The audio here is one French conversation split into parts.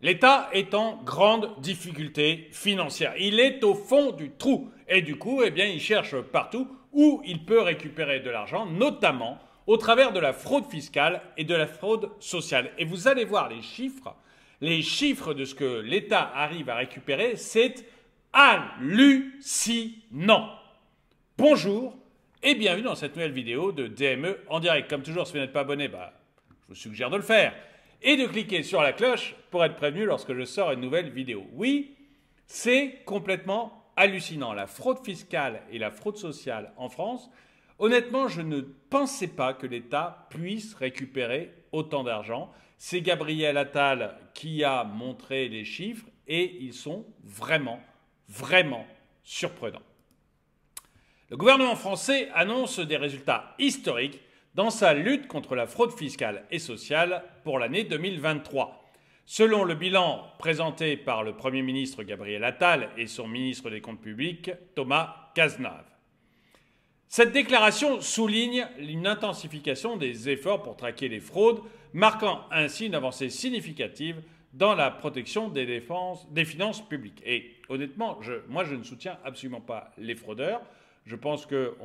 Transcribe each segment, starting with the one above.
L'État est en grande difficulté financière. Il est au fond du trou. Et du coup, eh bien, il cherche partout où il peut récupérer de l'argent, notamment au travers de la fraude fiscale et de la fraude sociale. Et vous allez voir les chiffres de ce que l'État arrive à récupérer, c'est hallucinant. Bonjour et bienvenue dans cette nouvelle vidéo de DME en direct. Comme toujours, si vous n'êtes pas abonné, je vous suggère de le faire et de cliquer sur la cloche pour être prévenu lorsque je sors une nouvelle vidéo. Oui, c'est complètement hallucinant. La fraude fiscale et la fraude sociale en France, honnêtement, je ne pensais pas que l'État puisse récupérer autant d'argent. C'est Gabriel Attal qui a montré les chiffres et ils sont vraiment surprenants. Le gouvernement français annonce des résultats historiques dans sa lutte contre la fraude fiscale et sociale pour l'année 2023. Selon le bilan présenté par le Premier ministre Gabriel Attal et son ministre des Comptes publics Thomas Cazenave. Cette déclaration souligne une intensification des efforts pour traquer les fraudes, marquant ainsi une avancée significative dans la protection des finances publiques. Et honnêtement, moi je ne soutiens absolument pas les fraudeurs. Je pense que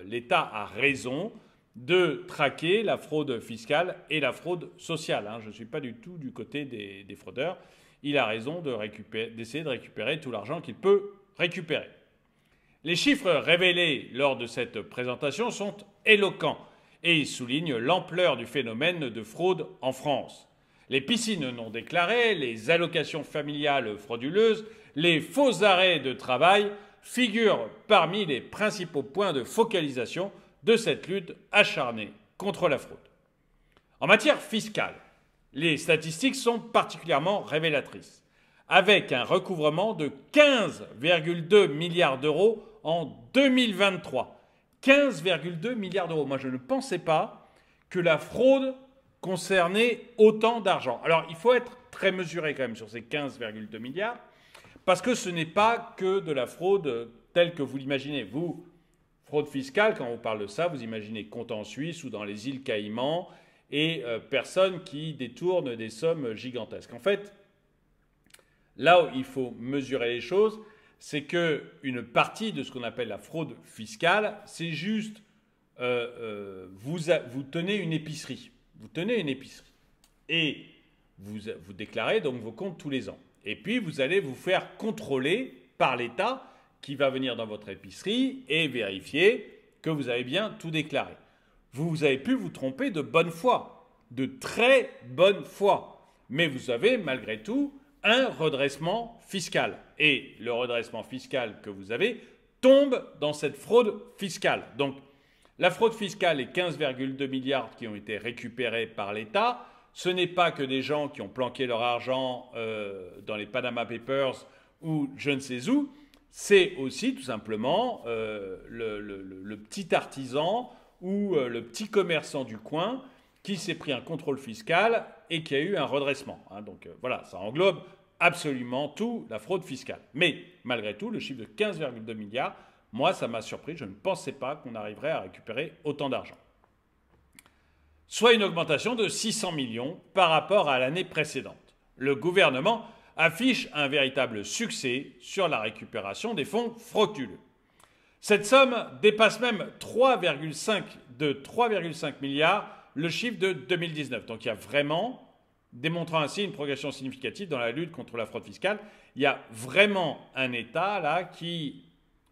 l'État a raison de traquer la fraude fiscale et la fraude sociale. Je ne suis pas du tout du côté des fraudeurs. Il a raison d'essayer de récupérer tout l'argent qu'il peut récupérer. Les chiffres révélés lors de cette présentation sont éloquents et soulignent l'ampleur du phénomène de fraude en France. Les piscines non déclarées, les allocations familiales frauduleuses, les faux arrêts de travail figurent parmi les principaux points de focalisation de cette lutte acharnée contre la fraude. En matière fiscale, les statistiques sont particulièrement révélatrices, avec un recouvrement de 15,2 milliards d'euros en 2023. 15,2 milliards d'euros. Moi, je ne pensais pas que la fraude concernait autant d'argent. Alors, il faut être très mesuré quand même sur ces 15,2 milliards, parce que ce n'est pas que de la fraude telle que vous l'imaginez. Vous, fraude fiscale, quand on parle de ça, vous imaginez compte en Suisse ou dans les îles Caïmans et personnes qui détournent des sommes gigantesques. En fait, là où il faut mesurer les choses, c'est qu'une partie de ce qu'on appelle la fraude fiscale, c'est juste vous tenez une épicerie. Vous tenez une épicerie et vous déclarez donc vos comptes tous les ans. Et puis vous allez vous faire contrôler par l'État qui va venir dans votre épicerie et vérifier que vous avez bien tout déclaré. Vous avez pu vous tromper de bonne foi, de très bonne foi. Mais vous avez malgré tout un redressement fiscal. Et le redressement fiscal que vous avez tombe dans cette fraude fiscale. Donc la fraude fiscale, les 15,2 milliards qui ont été récupérés par l'État, ce n'est pas que des gens qui ont planqué leur argent dans les Panama Papers ou je ne sais où, c'est aussi tout simplement le petit artisan ou le petit commerçant du coin qui s'est pris un contrôle fiscal et qui a eu un redressement. Donc voilà, ça englobe absolument tout, la fraude fiscale. Mais malgré tout, le chiffre de 15,2 milliards, moi ça m'a surpris, je ne pensais pas qu'on arriverait à récupérer autant d'argent. Soit une augmentation de 600 millions par rapport à l'année précédente. Le gouvernement affiche un véritable succès sur la récupération des fonds frauduleux. Cette somme dépasse même 3,5 milliards le chiffre de 2019. Donc il y a vraiment, démontrant ainsi une progression significative dans la lutte contre la fraude fiscale, il y a vraiment un État là qui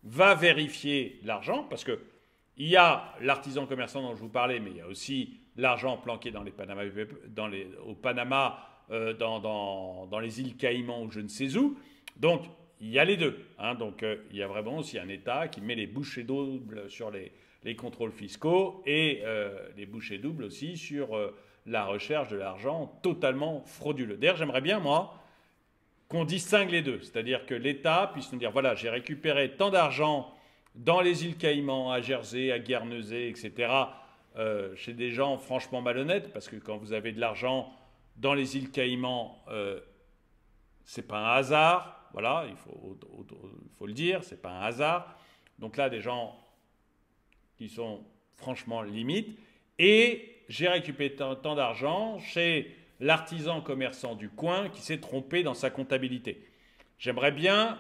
va vérifier l'argent, parce qu'il y a l'artisan commerçant dont je vous parlais, mais il y a aussi l'argent planqué dans les Panama, au Panama, dans les îles Caïmans ou je ne sais où. Donc, il y a les deux. Donc, il y a vraiment aussi un État qui met les bouchées doubles sur les contrôles fiscaux et les bouchées doubles aussi sur la recherche de l'argent totalement frauduleux. D'ailleurs, j'aimerais bien, moi, qu'on distingue les deux. C'est-à-dire que l'État puisse nous dire, voilà, j'ai récupéré tant d'argent dans les îles Caïmans, à Jersey, à Guernesey, etc., chez des gens franchement malhonnêtes, parce que quand vous avez de l'argent dans les îles Caïmans, c'est pas un hasard, voilà, il faut le dire, c'est pas un hasard. Donc là, des gens qui sont franchement limites. Et j'ai récupéré tant d'argent chez l'artisan commerçant du coin qui s'est trompé dans sa comptabilité. J'aimerais bien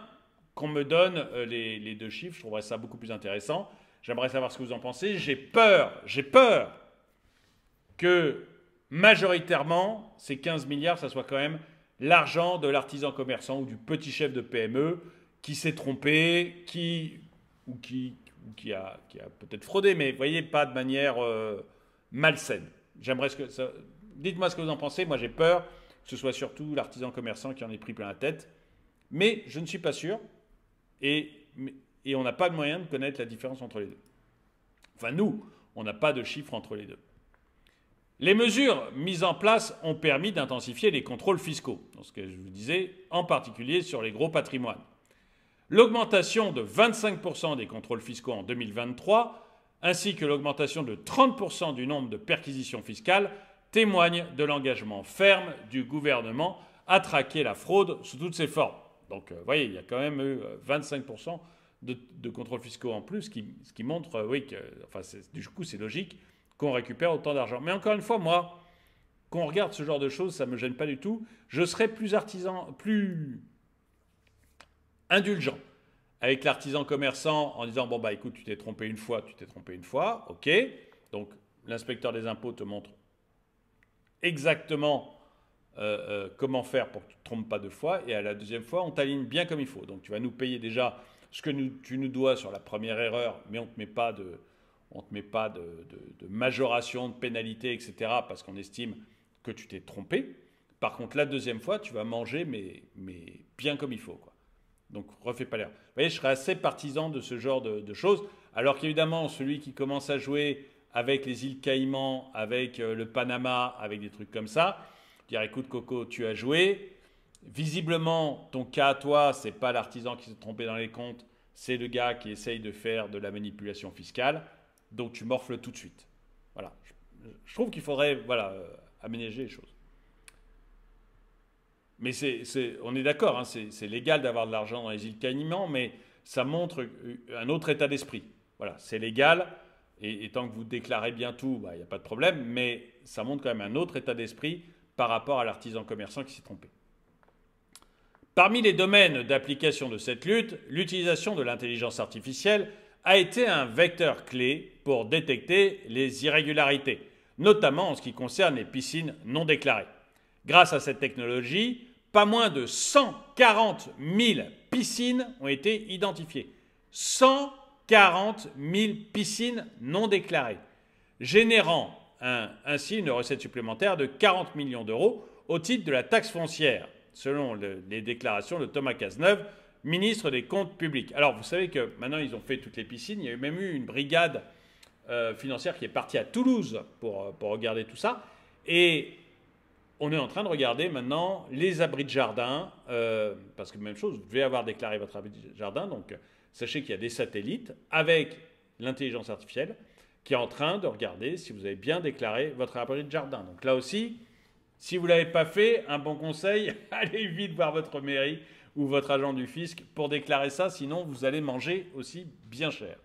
qu'on me donne les deux chiffres, je trouverais ça beaucoup plus intéressant. J'aimerais savoir ce que vous en pensez. J'ai peur que majoritairement, ces 15 milliards, ça soit quand même l'argent de l'artisan commerçant ou du petit chef de PME qui s'est trompé, qui a peut-être fraudé, mais vous voyez, pas de manière malsaine. Dites-moi ce que vous en pensez. Moi, j'ai peur que ce soit surtout l'artisan commerçant qui en ait pris plein la tête. Mais je ne suis pas sûr. Et on n'a pas de moyen de connaître la différence entre les deux. Enfin, nous, on n'a pas de chiffres entre les deux. Les mesures mises en place ont permis d'intensifier les contrôles fiscaux, dans ce que je vous disais, en particulier sur les gros patrimoines. L'augmentation de 25% des contrôles fiscaux en 2023, ainsi que l'augmentation de 30% du nombre de perquisitions fiscales, témoignent de l'engagement ferme du gouvernement à traquer la fraude sous toutes ses formes. Donc, vous voyez, il y a quand même eu 25% de contrôles fiscaux en plus, ce qui montre, du coup, c'est logique qu'on récupère autant d'argent. Mais encore une fois, moi, quand on regarde ce genre de choses, ça ne me gêne pas du tout. Je serais plus indulgent avec l'artisan commerçant en disant, bon, bah écoute, tu t'es trompé une fois, ok. Donc, l'inspecteur des impôts te montre exactement comment faire pour que tu ne te trompes pas deux fois. Et à la deuxième fois, on t'aligne bien comme il faut. Donc, tu vas nous payer déjà ce que tu nous dois sur la première erreur, mais on ne te met pas de majoration, de pénalité, etc. parce qu'on estime que tu t'es trompé. Par contre, la deuxième fois, tu vas manger, mais bien comme il faut, quoi. Donc, refais pas l'erreur. Vous voyez, je serais assez partisan de ce genre de choses. Alors qu'évidemment, celui qui commence à jouer avec les îles Caïmans, avec le Panama, avec des trucs comme ça, dire, écoute, Coco, tu as joué. Visiblement, ton cas à toi, c'est pas l'artisan qui s'est trompé dans les comptes, c'est le gars qui essaye de faire de la manipulation fiscale. Donc, tu morfles tout de suite. Voilà. Je trouve qu'il faudrait aménager les choses. Mais on est d'accord, hein, c'est légal d'avoir de l'argent dans les îles Caïmans, mais ça montre un autre état d'esprit. Voilà, c'est légal, et tant que vous déclarez bien tout, il n'y a pas de problème, mais ça montre quand même un autre état d'esprit par rapport à l'artisan commerçant qui s'est trompé. Parmi les domaines d'application de cette lutte, l'utilisation de l'intelligence artificielle a été un vecteur clé pour détecter les irrégularités, notamment en ce qui concerne les piscines non déclarées. Grâce à cette technologie, pas moins de 140 000 piscines ont été identifiées. 140 000 piscines non déclarées, générant ainsi une recette supplémentaire de 40 millions d'euros au titre de la taxe foncière, selon les déclarations de Thomas Cazeneuve, ministre des Comptes publics. Alors, vous savez que maintenant, ils ont fait toutes les piscines. Il y a même eu une brigade financière qui est partie à Toulouse pour regarder tout ça. Et on est en train de regarder maintenant les abris de jardin, parce que même chose, vous devez avoir déclaré votre abri de jardin. Donc, sachez qu'il y a des satellites avec l'intelligence artificielle qui est en train de regarder si vous avez bien déclaré votre abri de jardin. Donc là aussi, si vous ne l'avez pas fait, un bon conseil, allez vite voir votre mairie ou votre agent du fisc pour déclarer ça, sinon vous allez manger aussi bien cher.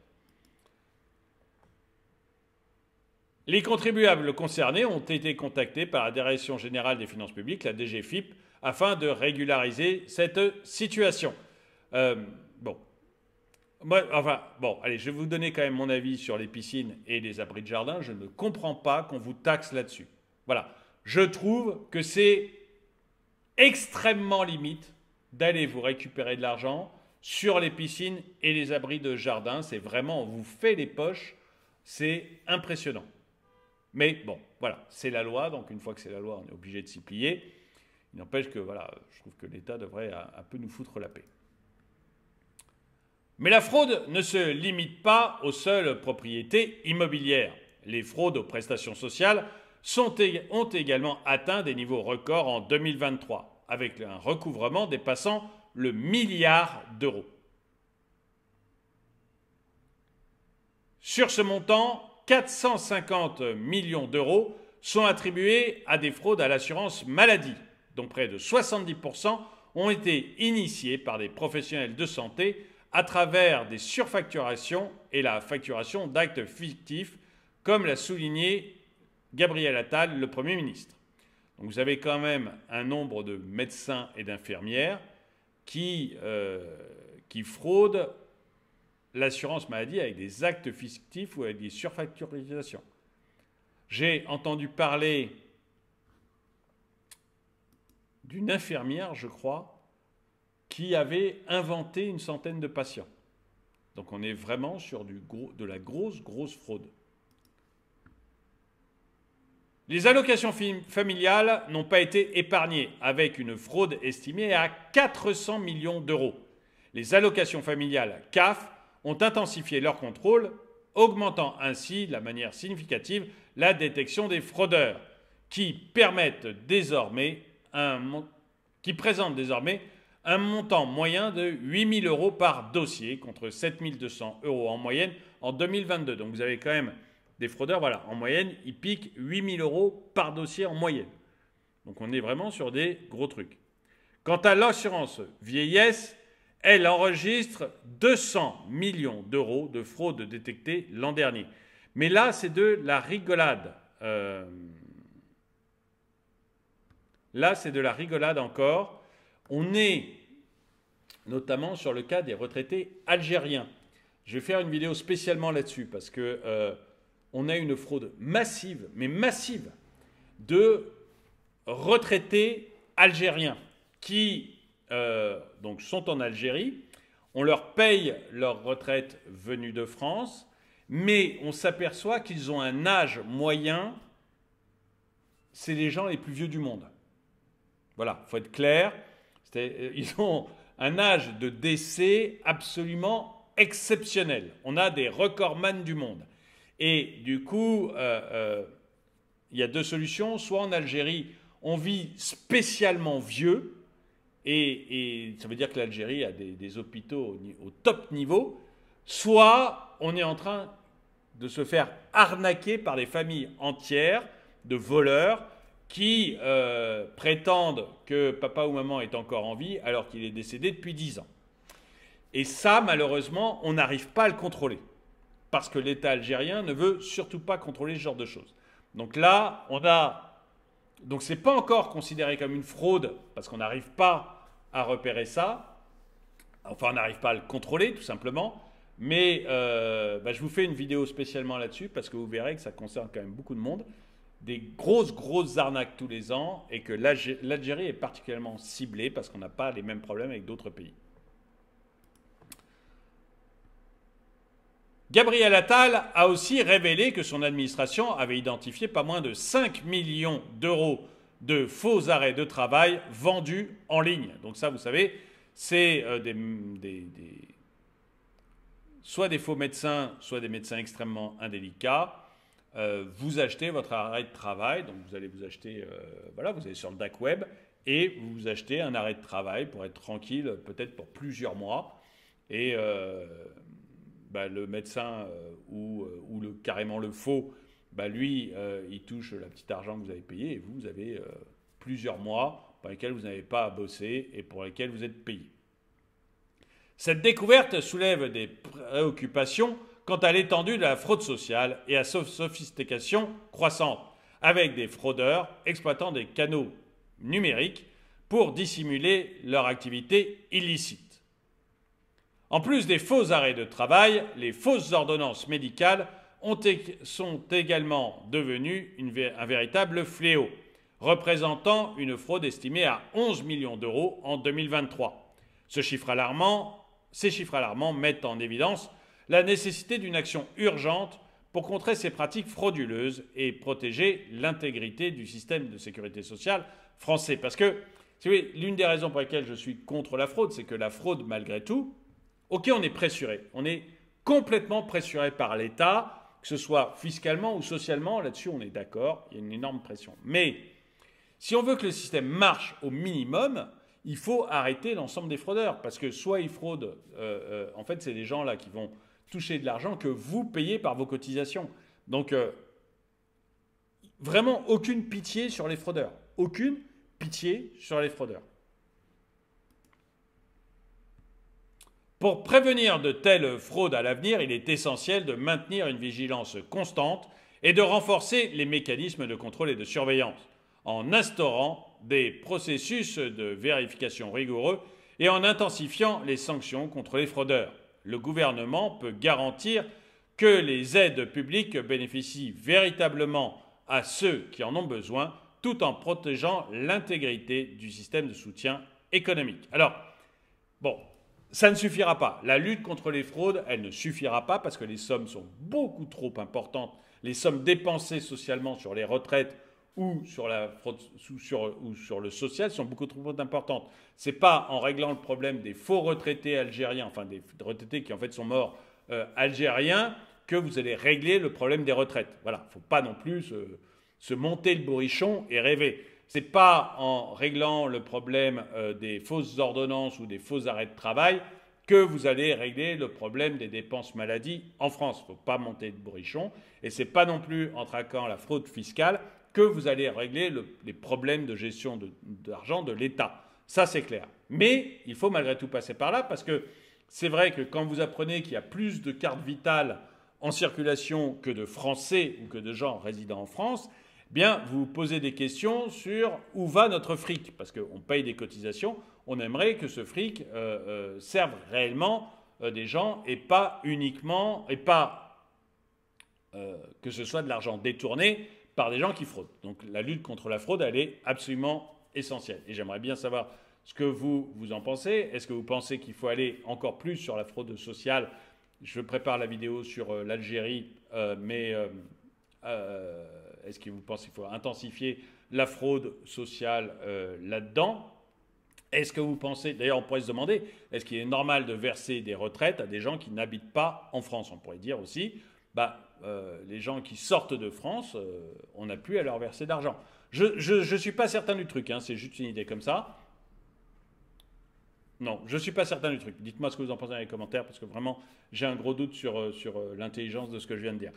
Les contribuables concernés ont été contactés par la Direction générale des finances publiques, la DGFiP, afin de régulariser cette situation. Allez, je vais vous donner quand même mon avis sur les piscines et les abris de jardin. Je ne comprends pas qu'on vous taxe là-dessus. Voilà. Je trouve que c'est extrêmement limite d'aller vous récupérer de l'argent sur les piscines et les abris de jardin. C'est vraiment, on vous fait les poches. C'est impressionnant. Mais bon, voilà, c'est la loi. Donc une fois que c'est la loi, on est obligé de s'y plier. Il n'empêche que, je trouve que l'État devrait un peu nous foutre la paix. Mais la fraude ne se limite pas aux seules propriétés immobilières. Les fraudes aux prestations sociales ont également atteint des niveaux records en 2023, avec un recouvrement dépassant le milliard d'euros. Sur ce montant, 450 millions d'euros sont attribués à des fraudes à l'assurance maladie, dont près de 70% ont été initiés par des professionnels de santé à travers des surfacturations et la facturation d'actes fictifs, comme l'a souligné Gabriel Attal, le Premier ministre. Donc vous avez quand même un nombre de médecins et d'infirmières qui fraudent l'assurance maladie avec des actes fictifs ou avec des surfacturisations. J'ai entendu parler d'une infirmière, je crois, qui avait inventé une centaine de patients. Donc on est vraiment sur de la grosse fraude. Les allocations familiales n'ont pas été épargnées, avec une fraude estimée à 400 millions d'euros. Les allocations familiales CAF ont intensifié leur contrôle, augmentant ainsi de manière significative la détection des fraudeurs, qui présentent désormais un montant moyen de 8 000 euros par dossier, contre 7 200 euros en moyenne en 2022. Donc vous avez quand même des fraudeurs, voilà, en moyenne, ils piquent 8 000 euros par dossier en moyenne. Donc on est vraiment sur des gros trucs. Quant à l'assurance vieillesse, elle enregistre 200 millions d'euros de fraude détectée l'an dernier. Mais là, c'est de la rigolade. Là, c'est de la rigolade encore. On est notamment sur le cas des retraités algériens. Je vais faire une vidéo spécialement là-dessus parce que on a une fraude massive, mais massive, de retraités algériens qui donc sont en Algérie. On leur paye leur retraite venue de France, mais on s'aperçoit qu'ils ont un âge moyen, c'est les gens les plus vieux du monde. Voilà, il faut être clair. Ils ont un âge de décès absolument exceptionnel. On a des recordman du monde. Et du coup, il y a deux solutions. Soit en Algérie, on vit spécialement vieux, et ça veut dire que l'Algérie a des hôpitaux au top niveau, soit on est en train de se faire arnaquer par des familles entières de voleurs qui prétendent que papa ou maman est encore en vie alors qu'il est décédé depuis 10 ans. Et ça, malheureusement, on n'arrive pas à le contrôler. Parce que l'État algérien ne veut surtout pas contrôler ce genre de choses. Donc là, donc ce n'est pas encore considéré comme une fraude, parce qu'on n'arrive pas à repérer ça. Enfin, on n'arrive pas à le contrôler, tout simplement. Mais je vous fais une vidéo spécialement là-dessus, parce que vous verrez que ça concerne quand même beaucoup de monde. Des grosses arnaques tous les ans, et que l'Algérie est particulièrement ciblée, parce qu'on n'a pas les mêmes problèmes avec d'autres pays. Gabriel Attal a aussi révélé que son administration avait identifié pas moins de 5 millions d'euros de faux arrêts de travail vendus en ligne. Donc ça, vous savez, c'est soit des faux médecins, soit des médecins extrêmement indélicats. Vous achetez votre arrêt de travail, donc vous allez vous acheter, vous allez sur le dark web et vous achetez un arrêt de travail pour être tranquille, peut-être pour plusieurs mois. Et le médecin ou carrément le faux, lui, il touche la petite argent que vous avez payé et vous avez plusieurs mois pour lesquels vous n'avez pas à bosser et pour lesquels vous êtes payé. Cette découverte soulève des préoccupations quant à l'étendue de la fraude sociale et à sa sophistication croissante, avec des fraudeurs exploitant des canaux numériques pour dissimuler leur activité illicite. En plus des faux arrêts de travail, les fausses ordonnances médicales sont également devenues un véritable fléau, représentant une fraude estimée à 11 millions d'euros en 2023. Ces chiffres alarmants mettent en évidence la nécessité d'une action urgente pour contrer ces pratiques frauduleuses et protéger l'intégrité du système de sécurité sociale français. Parce que, si vous voulez, l'une des raisons pour lesquelles je suis contre la fraude, c'est que la fraude, malgré tout, ok, on est pressuré. On est complètement pressuré par l'État, que ce soit fiscalement ou socialement. Là-dessus, on est d'accord. Il y a une énorme pression. Mais si on veut que le système marche au minimum, il faut arrêter l'ensemble des fraudeurs. Parce que soit ils fraudent, en fait, c'est des gens là qui vont toucher de l'argent que vous payez par vos cotisations. Donc, vraiment aucune pitié sur les fraudeurs. Aucune pitié sur les fraudeurs. Pour prévenir de telles fraudes à l'avenir, il est essentiel de maintenir une vigilance constante et de renforcer les mécanismes de contrôle et de surveillance. en instaurant des processus de vérification rigoureux et en intensifiant les sanctions contre les fraudeurs. Le gouvernement peut garantir que les aides publiques bénéficient véritablement à ceux qui en ont besoin, tout en protégeant l'intégrité du système de soutien économique. Alors, bon, ça ne suffira pas. La lutte contre les fraudes, elle ne suffira pas parce que les sommes sont beaucoup trop importantes. Les sommes dépensées socialement sur les retraites ou sur la fraude, ou sur le social sont beaucoup trop importantes. Ce n'est pas en réglant le problème des faux retraités algériens, enfin des retraités qui en fait sont morts algériens, que vous allez régler le problème des retraites. Voilà, il ne faut pas non plus se monter le bourrichon et rêver. Ce n'est pas en réglant le problème des fausses ordonnances ou des faux arrêts de travail que vous allez régler le problème des dépenses maladie en France. Il ne faut pas monter le bourrichon. Et ce n'est pas non plus en traquant la fraude fiscale que vous allez régler les problèmes de gestion d'argent de l'État. Ça, c'est clair. Mais il faut malgré tout passer par là parce que c'est vrai que quand vous apprenez qu'il y a plus de cartes vitales en circulation que de Français ou que de gens résidant en France, eh bien, vous vous posez des questions sur où va notre fric. Parce qu'on paye des cotisations, on aimerait que ce fric serve réellement des gens et pas uniquement, que ce soit de l'argent détourné par des gens qui fraudent. Donc la lutte contre la fraude, elle est absolument essentielle. Et j'aimerais bien savoir ce que vous en pensez. Est-ce que vous pensez qu'il faut aller encore plus sur la fraude sociale? Je prépare la vidéo sur l'Algérie, mais est-ce que vous pensez qu'il faut intensifier la fraude sociale là-dedans? Est-ce que vous pensez, d'ailleurs on pourrait se demander, est-ce qu'il est normal de verser des retraites à des gens qui n'habitent pas en France? On pourrait dire aussi, les gens qui sortent de France, on n'a plus à leur verser d'argent. Je ne suis pas certain du truc, hein, c'est juste une idée comme ça. Non, je ne suis pas certain du truc. Dites-moi ce que vous en pensez dans les commentaires, parce que vraiment, j'ai un gros doute sur l'intelligence de ce que je viens de dire.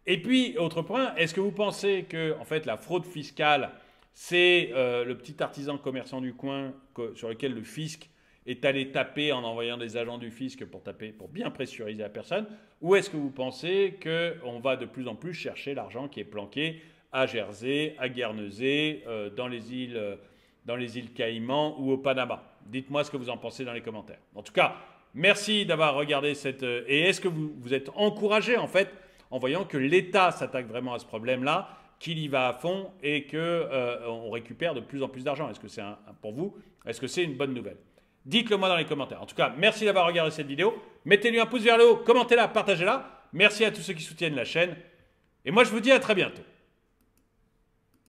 Et puis, autre point, est-ce que vous pensez que en fait, la fraude fiscale, c'est le petit artisan commerçant du coin sur lequel le fisc est allé taper en envoyant des agents du fisc pour bien pressuriser la personne? Ou est-ce que vous pensez qu'on va de plus en plus chercher l'argent qui est planqué à Jersey, à Guernesey, dans les îles Caïmans ou au Panama? Dites-moi ce que vous en pensez dans les commentaires. En tout cas, merci d'avoir regardé cette... Et est-ce que vous êtes encouragé en fait en voyant que l'État s'attaque vraiment à ce problème-là, qu'il y va à fond et qu'on récupère de plus en plus d'argent? Est-ce que c'est pour vous, est-ce que c'est une bonne nouvelle? Dites-le moi dans les commentaires. En tout cas, merci d'avoir regardé cette vidéo. Mettez-lui un pouce vers le haut, commentez-la, partagez-la. Merci à tous ceux qui soutiennent la chaîne. Et moi, je vous dis à très bientôt.